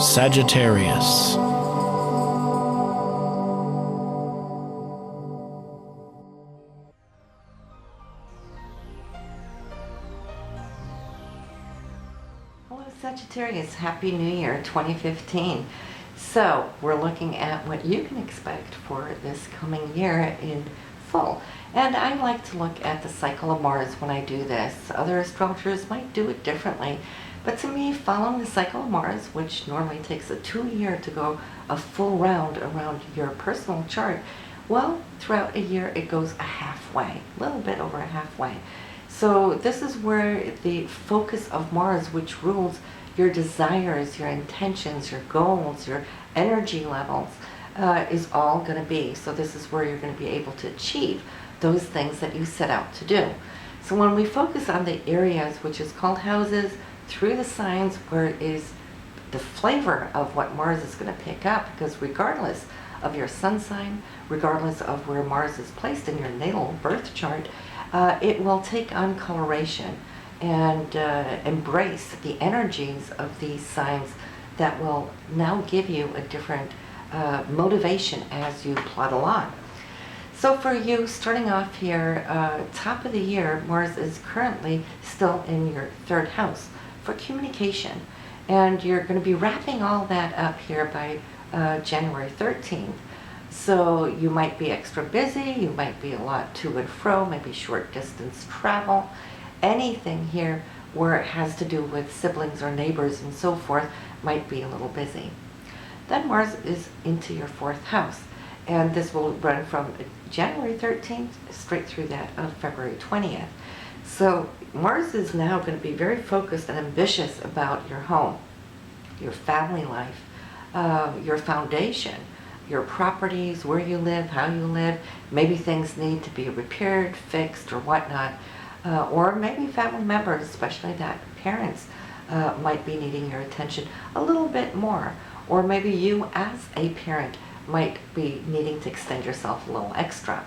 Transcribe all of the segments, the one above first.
Sagittarius. Hello Sagittarius, Happy New Year 2015. So we're looking at what you can expect for this coming year in full. And I like to look at the cycle of Mars when I do this. Other astrologers might do it differently. But to me, following the cycle of Mars, which normally takes a 2 year to go a full round around your personal chart, well, throughout a year it goes a halfway, a little bit over a halfway. So this is where the focus of Mars, which rules your desires, your intentions, your goals, your energy levels, is all going to be. So this is where you're going to be able to achieve those things that you set out to do. So when we focus on the areas, which is called houses, through the signs where it is the flavor of what Mars is going to pick up, because regardless of your sun sign, regardless of where Mars is placed in your natal birth chart, it will take on coloration and embrace the energies of these signs that will now give you a different motivation as you plod along. So for you, starting off here, top of the year, Mars is currently still in your third house for communication. And you're going to be wrapping all that up here by January 13th. So you might be extra busy, you might be a lot to and fro, maybe short distance travel. Anything here where it has to do with siblings or neighbors and so forth might be a little busy. Then Mars is into your fourth house, and this will run from January 13th straight through that of February 20th. So Mars is now going to be very focused and ambitious about your home, your family life, your foundation, your properties, where you live, how you live. Maybe things need to be repaired, fixed, or whatnot. Or maybe family members, especially that parents, might be needing your attention a little bit more. Or maybe you as a parent might be needing to extend yourself a little extra.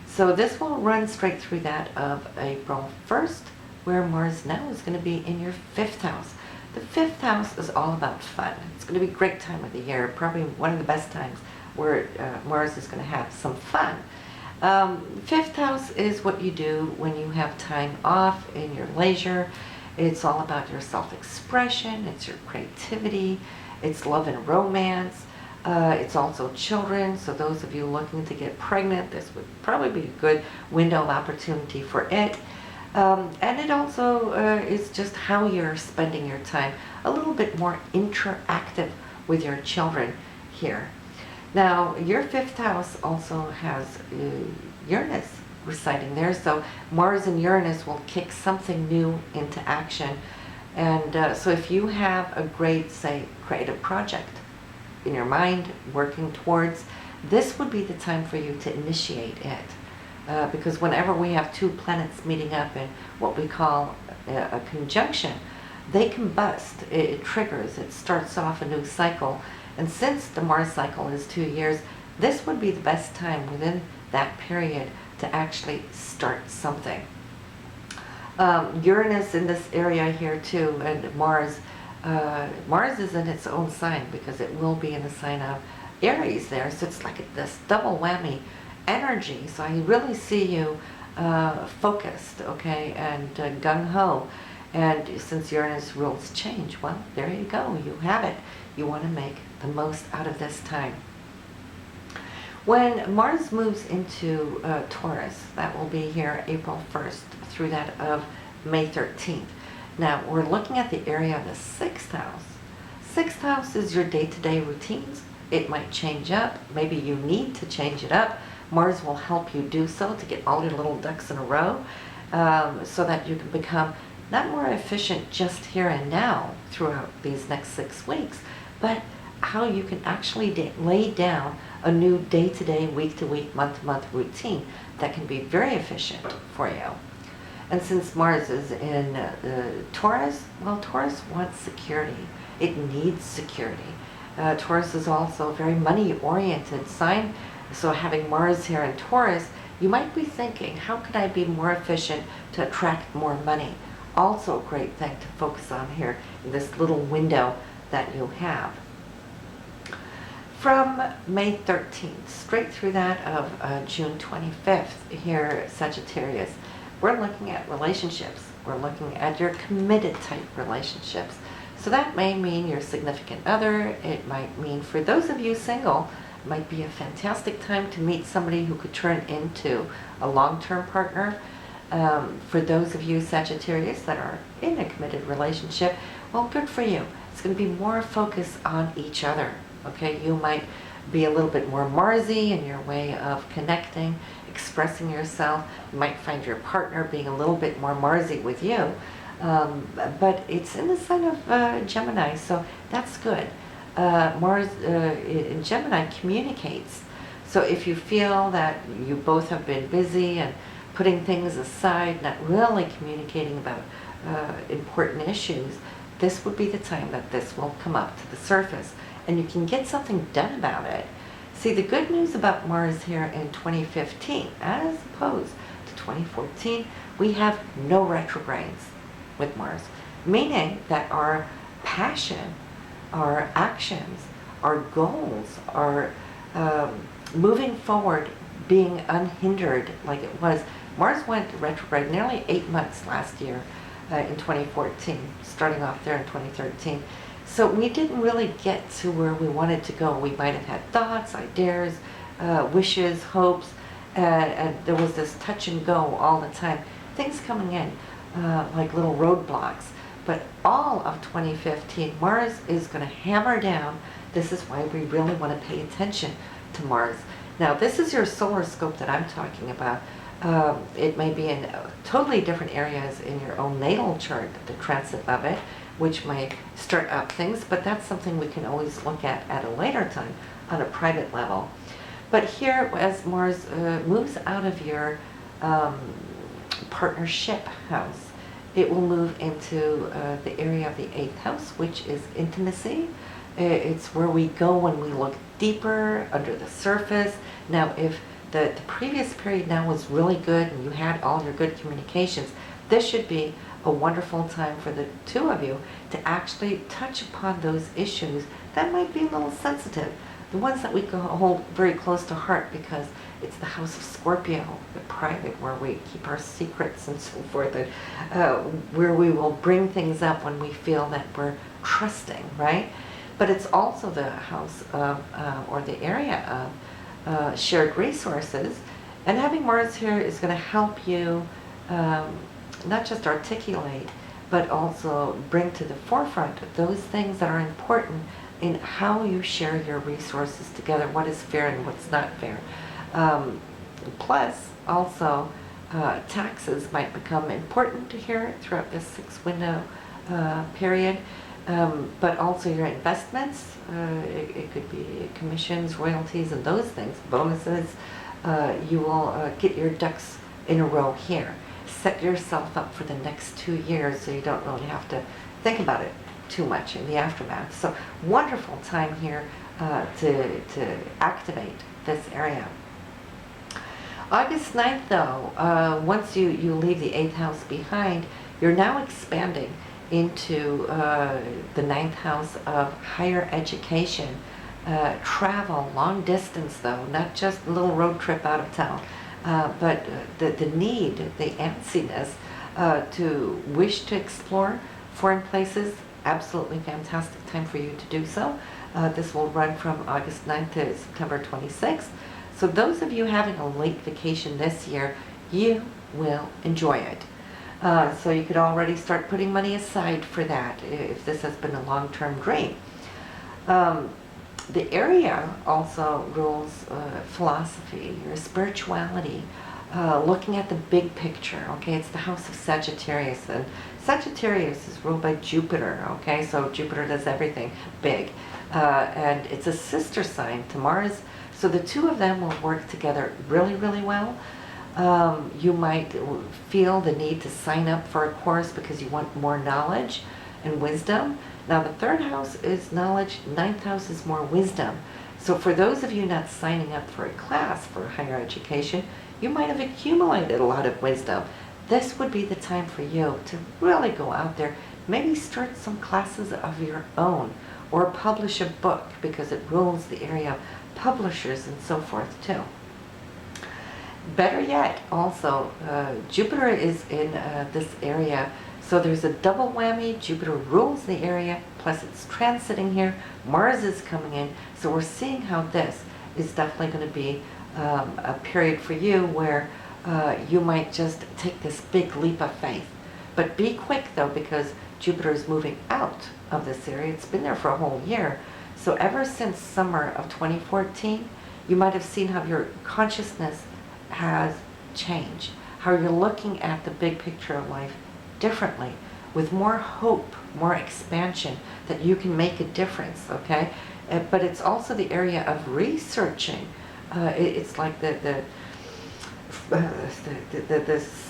So this will run straight through that of April 1st, where Mars now is going to be in your fifth house. The fifth house is all about fun. It's going to be a great time of the year, probably one of the best times where Mars is going to have some fun. Fifth house is what you do when you have time off in your leisure. It's all about your self-expression, it's your creativity, it's love and romance. It's also children, so those of you looking to get pregnant, this would probably be a good window of opportunity for it. And it also is just how you're spending your time, a little bit more interactive with your children here. Now, your fifth house also has Uranus residing there, so Mars and Uranus will kick something new into action. And so if you have a great, say, creative project in your mind, working towards, this would be the time for you to initiate it. Because whenever we have two planets meeting up in what we call a conjunction, they combust, it triggers, it starts off a new cycle. And since the Mars cycle is 2 years, this would be the best time within that period to actually start something. Uranus in this area here too, and Mars is in its own sign because it will be in the sign of Aries there, so it's like this double whammy energy. So I really see you focused, okay, and gung-ho. And since Uranus rules change, well, there you go, you have it. You want to make the most out of this time. When Mars moves into Taurus, that will be here April 1st through that of May 13th. Now, we're looking at the area of the sixth house. Sixth house is your day-to-day routines. It might change up. Maybe you need to change it up. Mars will help you do so to get all your little ducks in a row so that you can become not more efficient just here and now throughout these next 6 weeks, but how you can actually lay down a new day-to-day, week-to-week, month-to-month routine that can be very efficient for you. And since Mars is in Taurus, well, Taurus wants security. It needs security. Taurus is also a very money-oriented sign, so having Mars here in Taurus, you might be thinking, how can I be more efficient to attract more money? Also a great thing to focus on here in this little window that you have. From May 13th, straight through that of June 25th here, Sagittarius, we're looking at relationships. We're looking at your committed type relationships. So that may mean your significant other. It might mean, for those of you single, it might be a fantastic time to meet somebody who could turn into a long-term partner. For those of you Sagittarius that are in a committed relationship, well, good for you. It's going to be more focus on each other. Okay, you might be a little bit more Marsy in your way of connecting, expressing yourself. You might find your partner being a little bit more Marsy with you. But it's in the sign of Gemini, so that's good. Mars in Gemini communicates. So if you feel that you both have been busy and putting things aside, not really communicating about important issues, this would be the time that this will come up to the surface. And you can get something done about it. See, the good news about Mars here in 2015, as opposed to 2014, we have no retrogrades with Mars, meaning that our passion, our actions, our goals are moving forward, being unhindered like it was. Mars went retrograde nearly 8 months last year in 2014, starting off there in 2013. So we didn't really get to where we wanted to go. We might have had thoughts, ideas, wishes, hopes, and there was this touch and go all the time. Things coming in like little roadblocks. But all of 2015, Mars is going to hammer down. This is why we really want to pay attention to Mars. Now, this is your solar scope that I'm talking about. It may be in totally different areas in your own natal chart, the transit of it, which may start up things, but that's something we can always look at a later time on a private level. But here, as Mars moves out of your partnership house, it will move into the area of the 8th house, which is intimacy. It's where we go when we look deeper under the surface. Now, if the previous period now was really good and you had all your good communications, this should be a wonderful time for the two of you to actually touch upon those issues that might be a little sensitive. The ones that we can hold very close to heart, because it's the house of Scorpio, the private, where we keep our secrets and so forth, and where we will bring things up when we feel that we're trusting, right? But it's also the house of, or the area of shared resources. And having Mars here is going to help you not just articulate, but also bring to the forefront those things that are important in how you share your resources together, what is fair and what's not fair. Plus, also, taxes might become important here throughout this 6-window period, but also your investments. It could be commissions, royalties, and those things, bonuses. You will get your ducks in a row here. Set yourself up for the next 2 years so you don't really have to think about it too much in the aftermath. So wonderful time here to activate this area. August 9th, though, once you leave the 8th house behind, you're now expanding into the 9th house of higher education, travel, long distance though, not just a little road trip out of town. But the need, the antsiness to wish to explore foreign places, absolutely fantastic time for you to do so. This will run from August 9th to September 26th. So those of you having a late vacation this year, you will enjoy it. So you could already start putting money aside for that if this has been a long-term dream. The area also rules philosophy, your spirituality, looking at the big picture, okay? It's the house of Sagittarius, and Sagittarius is ruled by Jupiter, okay? So Jupiter does everything big. And it's a sister sign to Mars, so the two of them will work together really, really well. You might feel the need to sign up for a course because you want more knowledge and wisdom. Now the 3rd house is knowledge, 9th house is more wisdom. So for those of you not signing up for a class for higher education, you might have accumulated a lot of wisdom. This would be the time for you to really go out there, maybe start some classes of your own, or publish a book, because it rules the area of publishers and so forth too. Better yet, also, Jupiter is in this area, so there's a double whammy. Jupiter rules the area, plus it's transiting here. Mars is coming in, so we're seeing how this is definitely going to be a period for you where you might just take this big leap of faith. But be quick though, because Jupiter is moving out of this area. It's been there for a whole year. So ever since summer of 2014, you might have seen how your consciousness has changed, how you're looking at the big picture of life differently, with more hope, more expansion, that you can make a difference, okay? But it's also the area of researching. It's like the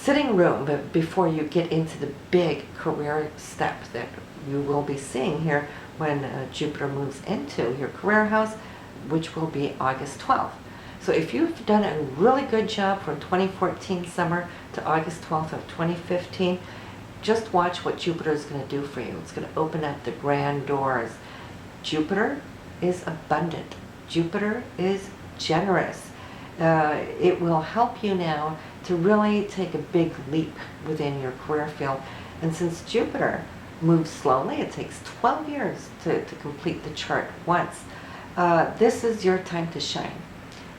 sitting room before you get into the big career step that you will be seeing here when Jupiter moves into your career house, which will be August 12th. So if you've done a really good job from 2014 summer to August 12th of 2015, just watch what Jupiter is going to do for you. It's going to open up the grand doors. Jupiter is abundant. Jupiter is generous. It will help you now to really take a big leap within your career field. And since Jupiter moves slowly, it takes 12 years to complete the chart once. This is your time to shine.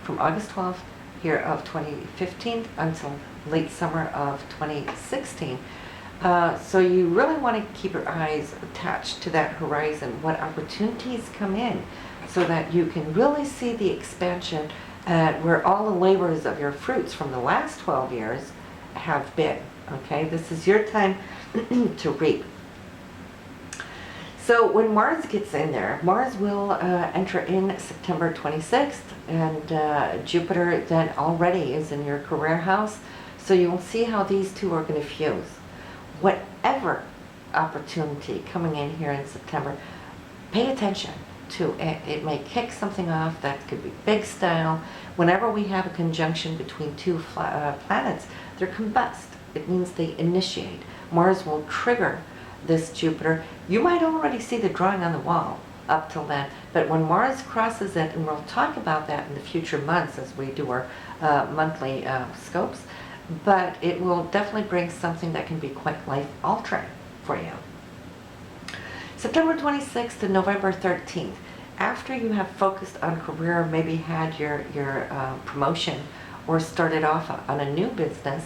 From August 12th here of 2015 until late summer of 2016. So you really want to keep your eyes attached to that horizon, what opportunities come in, so that you can really see the expansion where all the labors of your fruits from the last 12 years have been. Okay, this is your time to reap. So when Mars gets in there, Mars will enter in September 26th, and Jupiter then already is in your career house. So you'll see how these two are going to fuse. Whatever opportunity coming in here in September, pay attention to it. It may kick something off. That could be big style. Whenever we have a conjunction between two planets, they're combust. It means they initiate. Mars will trigger this Jupiter. You might already see the drawing on the wall up till then, but when Mars crosses it, and we'll talk about that in the future months as we do our monthly scopes, but it will definitely bring something that can be quite life-altering for you. September 26th to November 13th, after you have focused on career, maybe had your promotion or started off on a new business,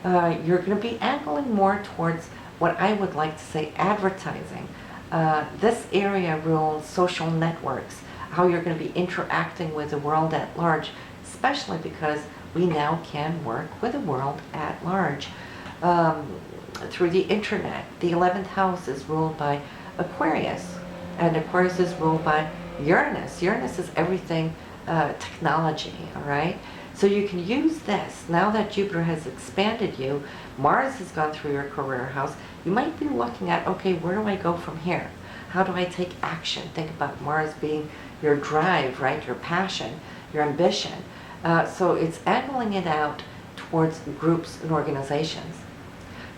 you're going to be angling more towards what I would like to say advertising. This area rules social networks, how you're going to be interacting with the world at large, especially because we now can work with the world at large through the internet. The 11th house is ruled by Aquarius, and Aquarius is ruled by Uranus. Uranus is everything technology, all right? So you can use this. Now that Jupiter has expanded you, Mars has gone through your career house, you might be looking at, okay, where do I go from here? How do I take action? Think about Mars being your drive, right? Your passion, your ambition. So it's angling it out towards groups and organizations.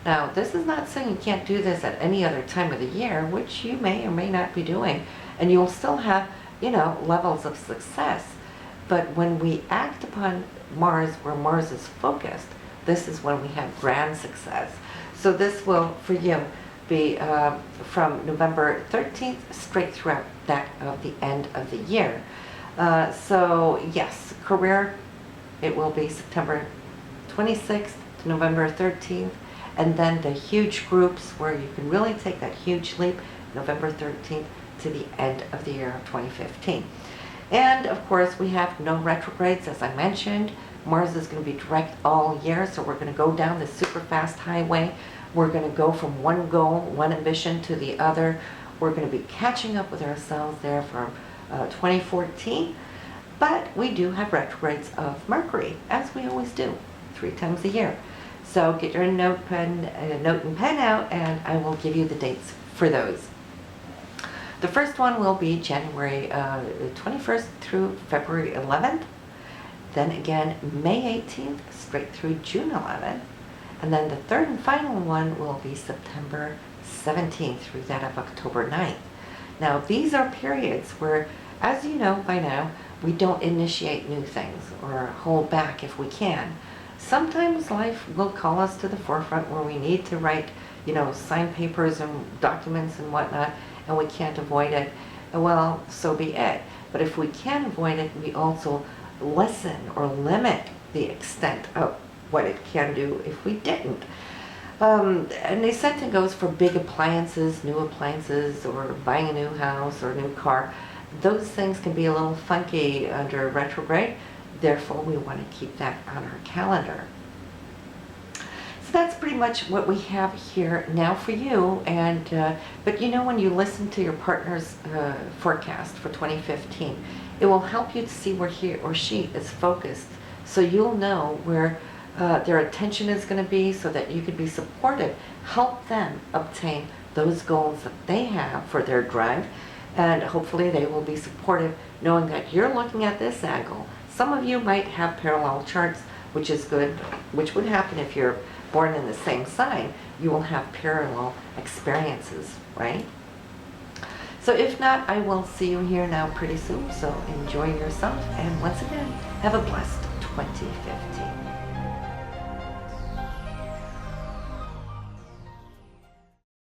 Now, this is not saying you can't do this at any other time of the year, which you may or may not be doing, and you'll still have, levels of success. But when we act upon Mars, where Mars is focused, this is when we have grand success. So this will, for you, be from November 13th straight throughout that of the end of the year. So yes, career, it will be September 26th to November 13th, and then the huge groups where you can really take that huge leap, November 13th to the end of the year of 2015. And of course, we have no retrogrades, as I mentioned. Mars is going to be direct all year, so we're going to go down the super fast highway. We're going to go from one goal, one ambition to the other. We're going to be catching up with ourselves there from 2014. But we do have retrogrades of Mercury, as we always do, 3 times a year. So get your note and pen out, and I will give you the dates for those. The first one will be January 21st through February 11th. Then again, May 18th straight through June 11th. And then the third and final one will be September 17th through that of October 9th. Now, these are periods where, as you know by now, we don't initiate new things or hold back if we can. Sometimes life will call us to the forefront where we need to write, sign papers and documents and whatnot, and we can't avoid it. Well, so be it. But if we can avoid it, we also lessen or limit the extent of what it can do if we didn't. And the same thing goes for big appliances, new appliances, or buying a new house or a new car. Those things can be a little funky under retrograde. Therefore, we want to keep that on our calendar. So that's pretty much what we have here now for you. But when you listen to your partner's forecast for 2015, it will help you to see where he or she is focused. So you'll know where their attention is going to be, so that you can be supportive. Help them obtain those goals that they have for their drive. And hopefully they will be supportive, knowing that you're looking at this angle. Some of you might have parallel charts, which is good, which would happen if you're born in the same sign. You will have parallel experiences, right? So if not, I will see you here now pretty soon. So enjoy yourself, and once again, have a blessed 2015.